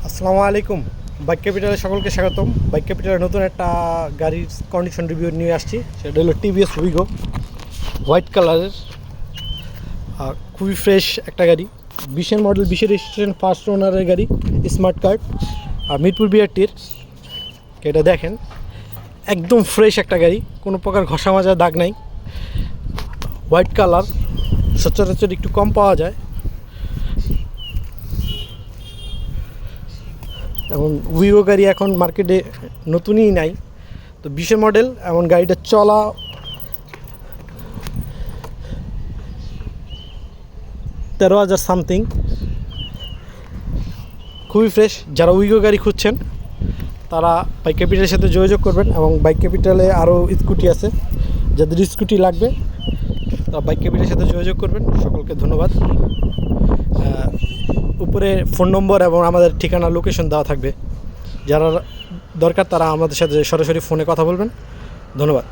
আসসালামু আলাইকুম। বাইক ক্যাপিটালে সকলকে স্বাগতম। বাইক ক্যাপিটালের নতুন একটা গাড়ির কন্ডিশন রিভিউ নিয়ে আসছি। সেটা হলো টিভিএস উইগো, হোয়াইট কালারের, খুবই ফ্রেশ একটা গাড়ি। 20-এর মডেল, 20-এর রেজিস্ট্রেশন, ফার্স্ট ওনারের গাড়ি, স্মার্ট কার্ড, আর মিরপুর বিআরটির। এটা দেখেন, একদম ফ্রেশ একটা গাড়ি, কোনো প্রকার ঘষা মাজা দাগ নাই। হোয়াইট কালার সচরাচর একটু কম পাওয়া যায়, এবং উইগো গাড়ি এখন মার্কেটে নতুনই নাই। তো 20-এর মডেল, এমন গাড়িটা চলা 13,000 সামথিং, খুবই ফ্রেশ। যারা উইগো গাড়ি খুঁজছেন তারা বাইক ক্যাপিটালের সাথে যোগাযোগ করবেন, এবং বাইক ক্যাপিটালে আরও স্কুটি আছে, যাদের স্কুটি লাগবে তারা বাইক ক্যাপিটালের সাথে যোগাযোগ করবেন। সকলকে ধন্যবাদ। উপরে ফোন নম্বর এবং আমাদের ঠিকানা, লোকেশন দেওয়া থাকবে। যারা দরকার তারা আমাদের সাথে সরাসরি ফোনে কথা বলবেন। ধন্যবাদ।